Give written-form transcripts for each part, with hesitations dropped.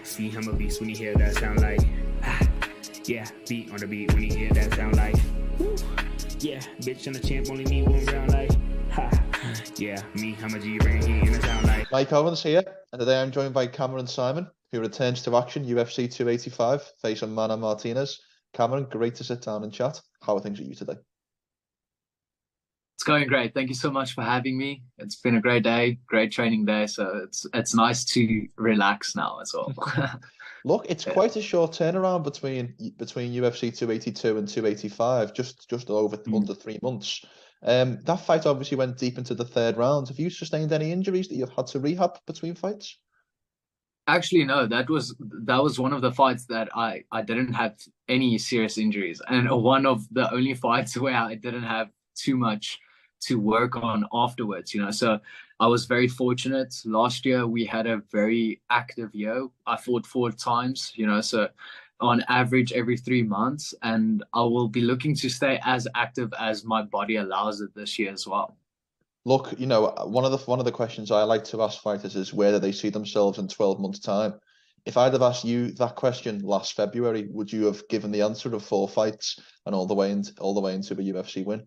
See him a beast when you hear that sound like yeah, beat on the beat when you hear that sound like woo. Yeah, bitch and the champ only need one round like yeah, me, I'm a G-Ring, he in the sound like Mike Owens here, and today I'm joined by Cameron Saaiman, who returns to action UFC 285, facing Martinez. Cameron, great to sit down and chat. How are things with you today? It's going great. Thank you so much for having me. It's been a great day, great training day. So it's nice to relax now as well. Look, it's quite a short turnaround between UFC 282 and 285, just over under 3 months. That fight obviously went deep into the third round. Have you sustained any injuries that you've had to rehab between fights? Actually, no, that was one of the fights that I didn't have any serious injuries, and one of the only fights where I didn't have too much to work on afterwards, So I was very fortunate. Last year we had a very active year. I fought 4 times, so on average every 3 months, and I will be looking to stay as active as my body allows it this year as well. Look, one of the questions I like to ask fighters is where do they see themselves in 12 months' time? If I'd have asked you that question last February, would you have given the answer of 4 fights and all the way into a UFC win?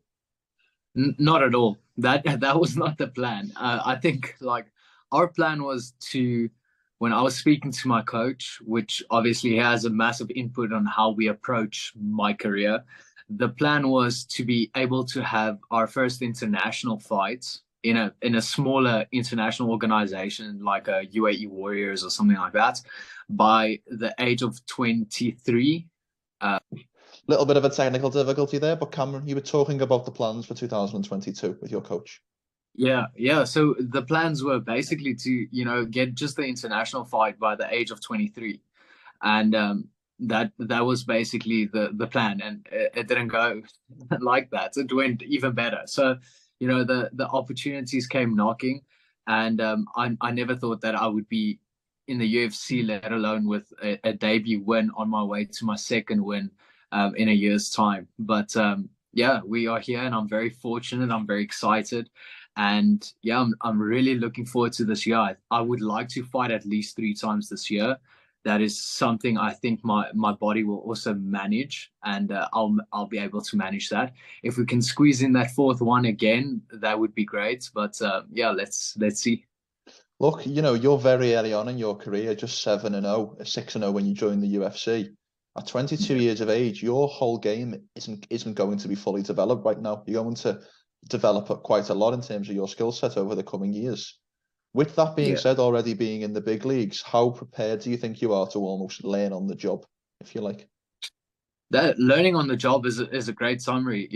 Not at all. That was not the plan. I think our plan was to, when I was speaking to my coach, which obviously has a massive input on how we approach my career, the plan was to be able to have our first international fight in a smaller international organization like a UAE Warriors or something like that by the age of 23. Little bit of a technical difficulty there, but Cameron, you were talking about the plans for 2022 with your coach. Yeah. So the plans were basically to, get just the international fight by the age of 23. And that was basically the plan, and it didn't go like that. It went even better. So, the opportunities came knocking, and I never thought that I would be in the UFC, let alone with a debut win on my way to my second win in a year's time. But yeah, we are here, and I'm very fortunate. I'm very excited, and yeah, I'm really looking forward to this year. I would like to fight at least 3 times this year. That is something I think my body will also manage, and I'll be able to manage that. If we can squeeze in that 4th one again, that would be great. But yeah, let's see. Look, you're very early on in your career, just 7-0, 6-0 when you joined the UFC. At 22 years of age, your whole game isn't going to be fully developed right now. You're going to develop quite a lot in terms of your skill set over the coming years. With that being said, already being in the big leagues, how prepared do you think you are to almost learn on the job, if you like? That learning on the job is a great summary.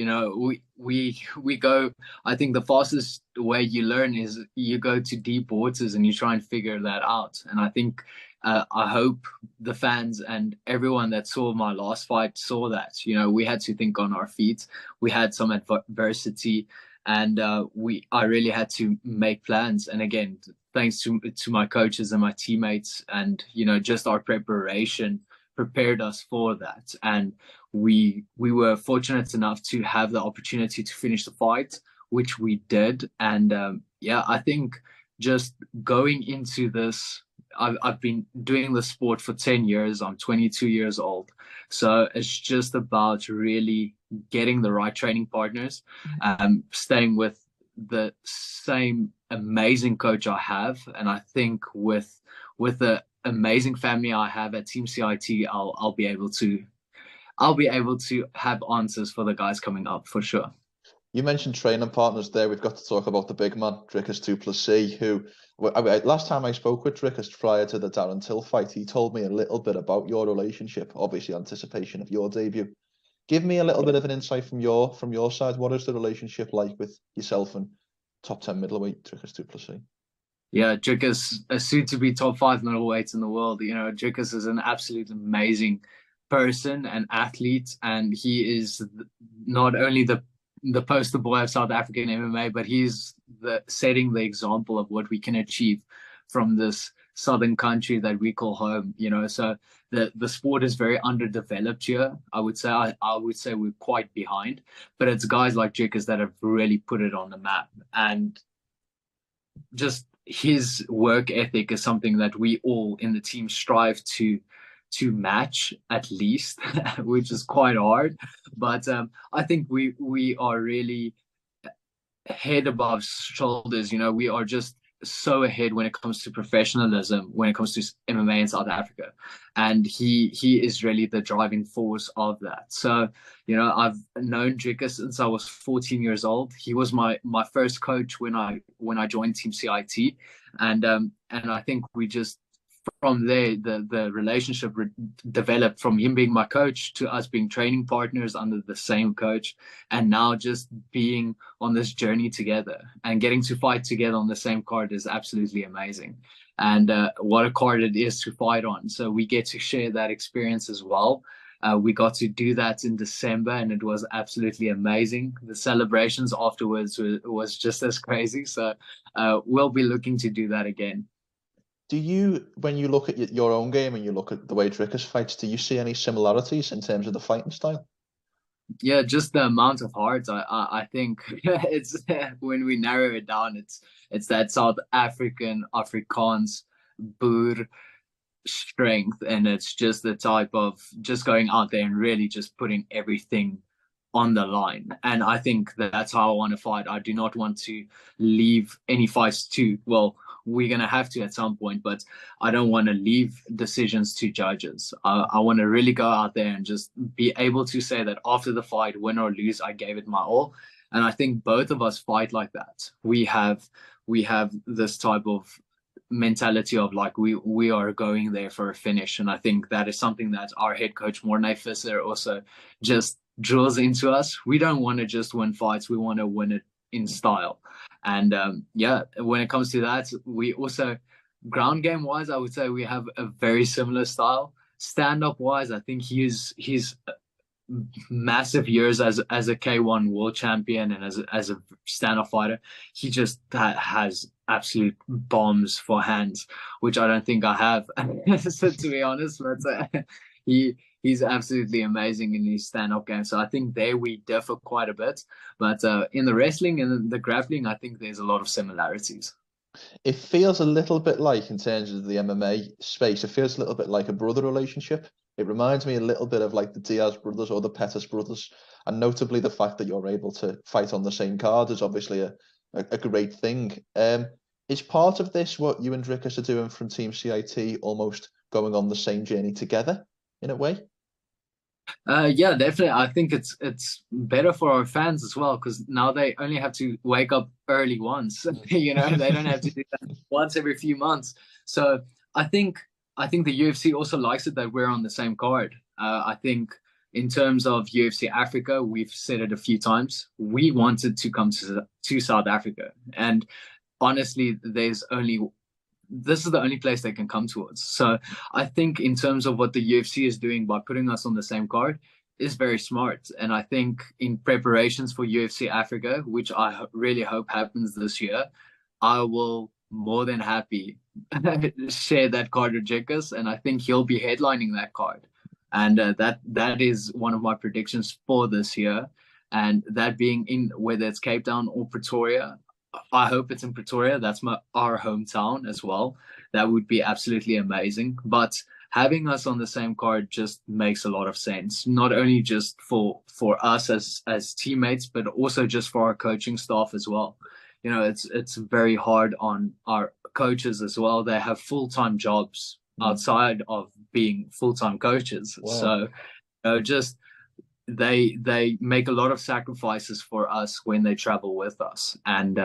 We go. I think the fastest way you learn is you go to deep waters and you try and figure that out. And I think I hope the fans and everyone that saw my last fight saw that. We had to think on our feet. We had some adversity, and I really had to make plans. And again, thanks to my coaches and my teammates, and just our preparation prepared us for that. And we were fortunate enough to have the opportunity to finish the fight, which we did. And yeah, I think just going into this, I've been doing the sport for 10 years. I'm 22 years old. So it's just about really getting the right training partners, staying with the same amazing coach I have. And I think with the amazing family I have at Team CIT, I'll be able to have answers for the guys coming up for sure. You mentioned training partners there. We've got to talk about the big man, Dricus Du Plessis, who last time I spoke with Dricus prior to the Darren Till fight, he told me a little bit about your relationship, obviously anticipation of your debut. Give me a little bit of an insight from your side. What is the relationship like with yourself and top 10 middleweight Dricus Du Plessis? Yeah, Dricus, a soon-to-be top 5 middleweights in the world. Dricus is an absolutely amazing person and athlete, and he is not only the poster boy of South African MMA, but he's setting the example of what we can achieve from this southern country that we call home. So the sport is very underdeveloped here. I would say we're quite behind, but it's guys like Dricus that have really put it on the map. And just his work ethic is something that we all in the team strive to match at least, which is quite hard. But I think we are really head above shoulders. We are just so ahead when it comes to professionalism, when it comes to MMA in South Africa, and he is really the driving force of that. So I've known Dricus since I was 14 years old. He was my first coach when I joined Team CIT, and I think we just from there the relationship developed from him being my coach to us being training partners under the same coach, and now just being on this journey together and getting to fight together on the same card is absolutely amazing. And what a card it is to fight on, so we get to share that experience as well. We got to do that in December, and it was absolutely amazing. The celebrations afterwards was just as crazy, so we'll be looking to do that again. Do you, when you look at your own game and you look at the way Dricus fights, do you see any similarities in terms of the fighting style? Yeah, just the amount of hearts. I think it's when we narrow it down, it's that South African Afrikaans boer strength, and it's just the type of just going out there and really just putting everything on the line. And I think that's how I want to fight. I do not want to leave any fights to, well, we're going to have to at some point, but I don't want to leave decisions to judges. I want to really go out there and just be able to say that after the fight, win or lose, I gave it my all. And I think both of us fight like that. We have this type of mentality of like we are going there for a finish. And I think that is something that our head coach Morne Visser also just drills into us. We don't want to just win fights, we want to win it in style. And when it comes to that, we also, ground game wise, I would say we have a very similar style. Stand up wise, I think he's massive years as a K1 world champion and as a stand-up fighter. He just has absolute bombs for hands, which I don't think I have. So to be honest, but he's absolutely amazing in his stand-up game. So I think there we differ quite a bit. But in the wrestling and the grappling, I think there's a lot of similarities. It feels a little bit like, in terms of the MMA space, it feels a little bit like a brother relationship. It reminds me a little bit of like the Diaz brothers or the Pettis brothers. And notably the fact that you're able to fight on the same card is obviously a great thing. Is part of this what you and Dricus are doing from Team CIT, almost going on the same journey together in a way? Yeah, definitely. I think it's better for our fans as well, because now they only have to wake up early once. They don't have to do that once every few months. So I think the UFC also likes it that we're on the same card. I think in terms of UFC Africa, we've said it a few times. We wanted to come to South Africa, and honestly, this is the only place they can come towards. So I think in terms of what the UFC is doing by putting us on the same card is very smart. And I think in preparations for UFC Africa, which I really hope happens this year, I will more than happy share that card with Dricus, and I think he'll be headlining that card. And that is one of my predictions for this year. And that being in, whether it's Cape Town or Pretoria, I hope it's in Pretoria. That's our hometown as well. That would be absolutely amazing. But having us on the same card just makes a lot of sense. Not only just for us as teammates, but also just for our coaching staff as well. It's very hard on our coaches as well. They have full-time jobs outside of being full-time coaches. Wow. So just they make a lot of sacrifices for us when they travel with us, and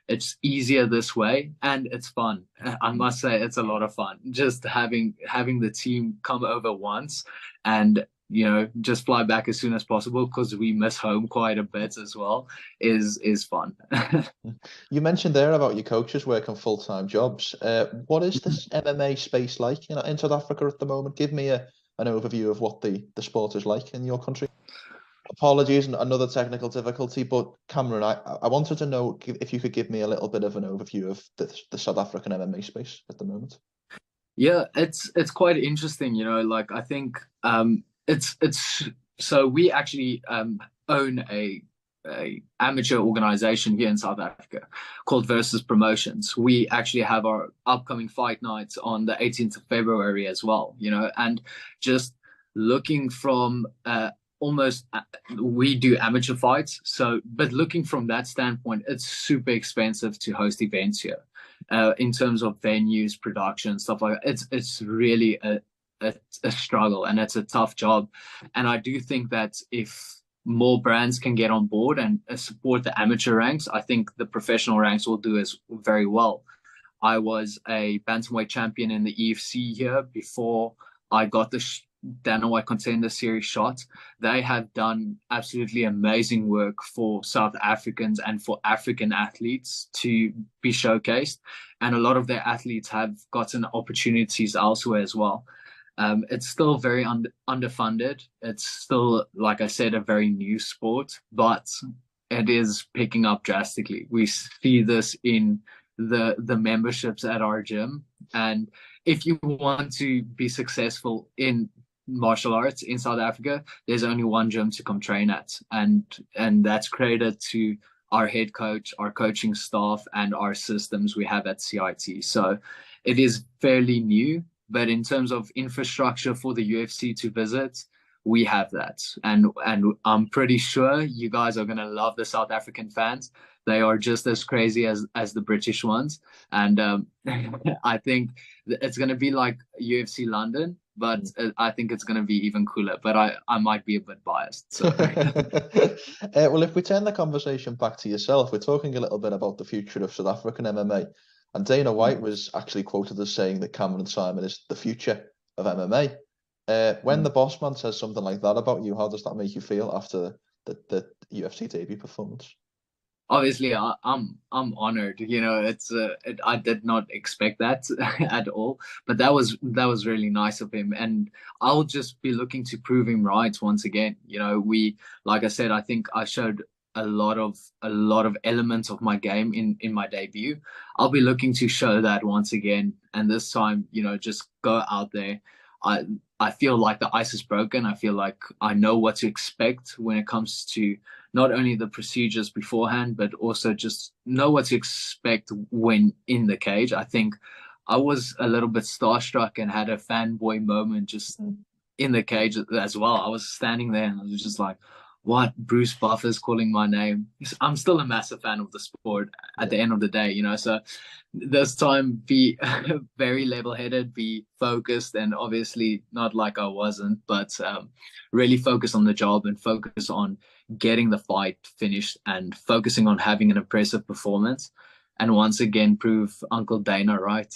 it's easier this way, and it's fun. I must say it's a lot of fun just having the team come over once and just fly back as soon as possible, because we miss home quite a bit as well, is fun. You mentioned there about your coaches working full-time jobs. What is this MMA space like in South Africa at the moment? Give me an overview of what the sport is like in your country. Apologies, another technical difficulty, but Cameron, I wanted to know if you could give me a little bit of an overview of the South African MMA space at the moment. Yeah, it's quite interesting. I think it's so we actually own a a amateur organization here in South Africa called Versus Promotions. We actually have our upcoming fight nights on the 18th of February as well, and just looking from almost we do amateur fights, but looking from that standpoint, it's super expensive to host events here in terms of venues, production, stuff like that. It's really a struggle, and it's a tough job. And I do think that if more brands can get on board and support the amateur ranks, I think the professional ranks will do as very well. I was a bantamweight champion in the EFC here before I got the Dana White Contender Series shot. They have done absolutely amazing work for South Africans and for African athletes to be showcased, and a lot of their athletes have gotten opportunities elsewhere as well. It's still very underfunded. It's still, like I said, a very new sport, but it is picking up drastically. We see this in the memberships at our gym. And if you want to be successful in martial arts in South Africa, there's only one gym to come train at. And that's credited to our head coach, our coaching staff, and our systems we have at CIT. So it is fairly new. But in terms of infrastructure for the UFC to visit, we have that. And I'm pretty sure you guys are going to love the South African fans. They are just as crazy as the British ones. And I think it's going to be like UFC London, but I think it's going to be even cooler. But I might be a bit biased. So. Well, if we turn the conversation back to yourself, we're talking a little bit about the future of South African MMA. And Dana White was actually quoted as saying that Cameron Saaiman is the future of MMA. When the boss man says something like that about you, how does that make you feel after the UFC debut performance? Obviously, I'm honored. I did not expect that at all, but that was really nice of him, and I'll just be looking to prove him right once again. Like I said, I think I showed a lot of elements of my game in my debut. I'll be looking to show that once again, and this time, just go out there. I feel like the ice is broken. I feel like I know what to expect when it comes to not only the procedures beforehand, but also just know what to expect when in the cage. I think I was a little bit starstruck and had a fanboy moment just in the cage as well. I was standing there and I was just like, what? Bruce Buffer's calling my name. I'm still a massive fan of the sport at the end of the day, so this time be very level-headed, be focused, and obviously not like I wasn't, but really focus on the job and focus on getting the fight finished and focusing on having an impressive performance, and once again prove Uncle Dana right.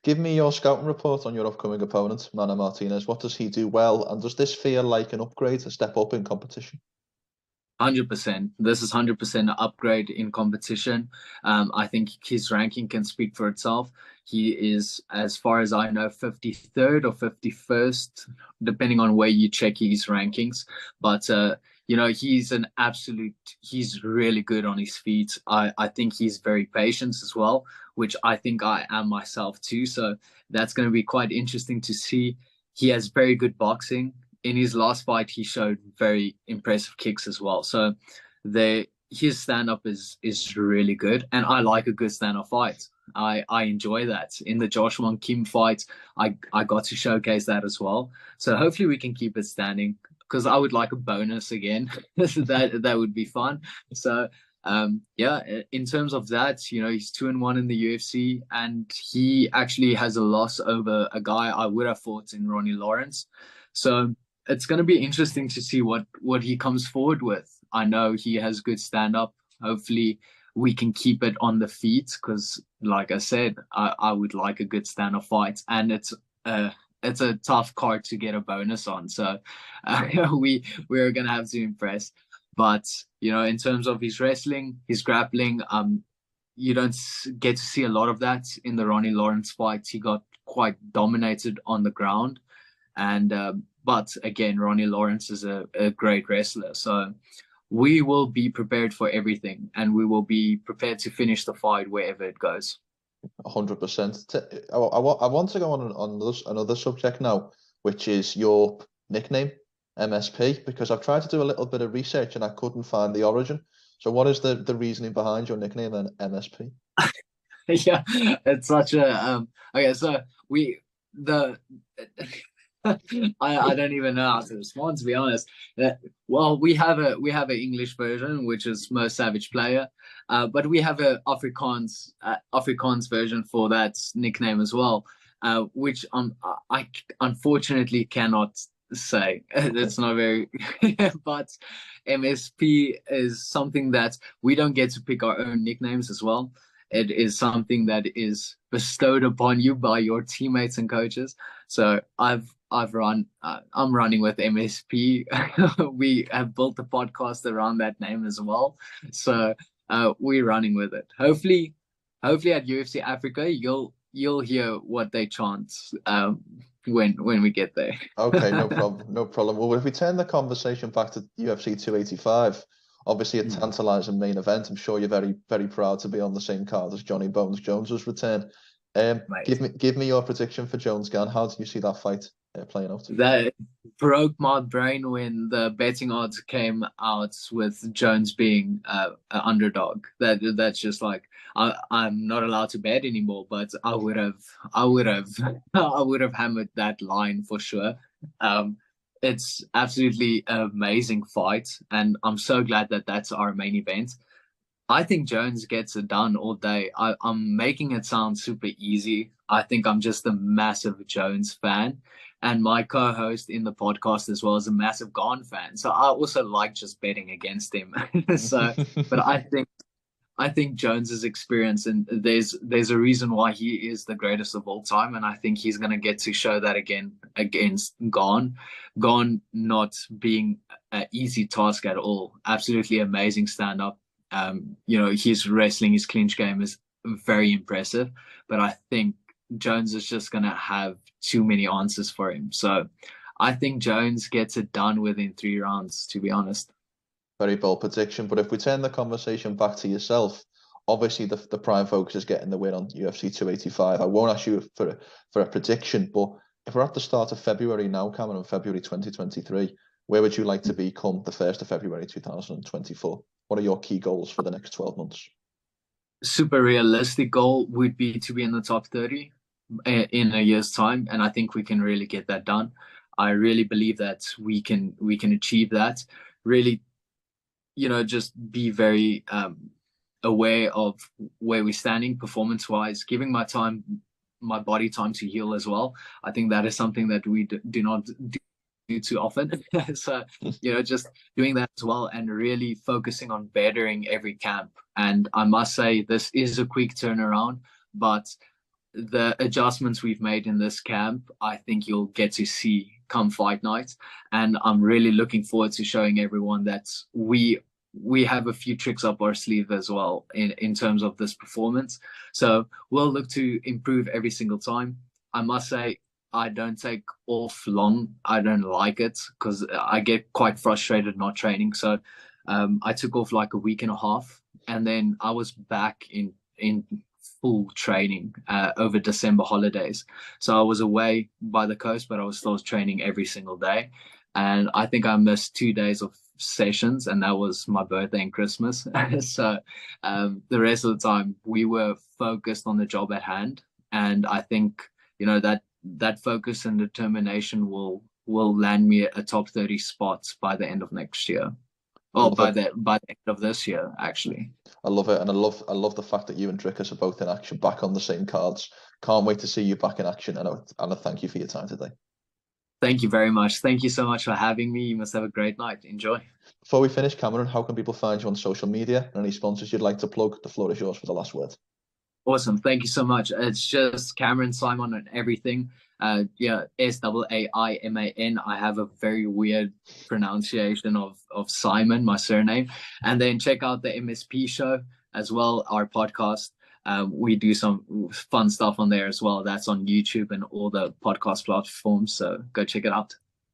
Give me your scouting report on your upcoming opponent, Mana Martinez. What does he do well, and does this feel like an upgrade, a step up in competition? 100%. This is 100% an upgrade in competition. I think his ranking can speak for itself. He is, as far as I know, 53rd or 51st, depending on where you check his rankings. But he's really good on his feet. I think he's very patient as well, which I think I am myself too. So that's going to be quite interesting to see. He has very good boxing. In his last fight, he showed very impressive kicks as well. So his stand-up is really good. And I like a good stand-up fight. I enjoy that. In the Joshua and Kim fight, I got to showcase that as well. So hopefully we can keep it standing, because I would like a bonus again. that would be fun. So in terms of that, he's 2-1 in the UFC, and he actually has a loss over a guy I would have fought in Ronnie Lawrence. So it's going to be interesting to see what he comes forward with. I know he has good stand-up. Hopefully we can keep it on the feet, because like I said, I would like a good stand-up fight, and it's a tough card to get a bonus on. So we're going to have to impress. But, in terms of his wrestling, his grappling, you don't get to see a lot of that in the Ronnie Lawrence fight. He got quite dominated on the ground. And but again, Ronnie Lawrence is a great wrestler. So we will be prepared for everything, and we will be prepared to finish the fight wherever it goes. 100%. I want to go on another subject now, which is your nickname, MSP? Because I've tried to do a little bit of research and I couldn't find the origin. So what is the reasoning behind your nickname then, MSP? Yeah, it's such a okay, so we the I don't even know how to respond, to be honest. Well, we have an English version, which is Most Savage Player, but we have a Afrikaans version for that nickname as well, which I unfortunately cannot say. It's not very but MSP is something that we don't get to pick our own nicknames as well. It is something that is bestowed upon you by your teammates and coaches. So I'm running with MSP. We have built the podcast around that name as well. So we're running with it. Hopefully at UFC Africa, you'll hear what they chant when we get there. Okay, no problem, no problem. Well, if we turn the conversation back to UFC 285, obviously a tantalizing main event. I'm sure you're very, very proud to be on the same card as Johnny Bones Jones's return. Give me your prediction for Jones Gane. How do you see that fight playing out? That broke my brain when the betting odds came out with Jones being an underdog. That's just like I'm not allowed to bet anymore. But I would have hammered that line for sure. It's absolutely an amazing fight, and I'm so glad that that's our main event. I think Jones gets it done all day. I'm making it sound super easy. I think I'm just a massive Jones fan. And my co-host in the podcast as well is a massive Gane fan. So I also like just betting against him. But I think Jones's experience, and there's a reason why he is the greatest of all time, and I think he's going to get to show that again against Gane. Gane not being an easy task at all. Absolutely amazing stand-up. His wrestling, his clinch game is very impressive, but I think Jones is just going to have too many answers for him. So I think Jones gets it done within 3 rounds, to be honest. Very bold prediction. But if we turn the conversation back to yourself, obviously the prime focus is getting the win on UFC 285. I won't ask you for a prediction, but if we're at the start of February now, Cameron, February 2023, where would you like to be come the 1st of February 2024? What are your key goals for the next 12 months? Super realistic goal would be to be in the top 30 in a year's time, and I think we can really get that done. I really believe that we can achieve that. Really, just be very aware of where we're standing performance-wise, giving my body time to heal as well. I think that is something that we do not do too often. So, just doing that as well and really focusing on bettering every camp. And I must say, this is a quick turnaround, but the adjustments we've made in this camp, I think you'll get to see come fight night. And I'm really looking forward to showing everyone that we have a few tricks up our sleeve as well in terms of this performance. So we'll look to improve every single time. I must say, I don't take off long. I don't like it because I get quite frustrated not training. So I took off like a week and a half, and then I was back in full training over December holidays. So I was away by the coast, but I was still training every single day. And I think I missed 2 days of sessions, and that was my birthday and Christmas. So the rest of the time we were focused on the job at hand. And I think, that focus and determination will land me a top 30 spots by the end of next year. By the end of this year, actually. I love it, and I love the fact that you and Dricus are both in action, back on the same cards. Can't wait to see you back in action, and I thank you for your time today. Thank you very much. Thank you so much for having me. You must have a great night. Enjoy. Before we finish, Cameron, how can people find you on social media? And any sponsors you'd like to plug? The floor is yours for the last word. Awesome. Thank you so much. It's just Cameron Saaiman on everything. Saaiman. I have a very weird pronunciation of Saaiman, my surname. And then check out the MSP show as well, our podcast. We do some fun stuff on there as well. That's on YouTube and all the podcast platforms. So go check it out.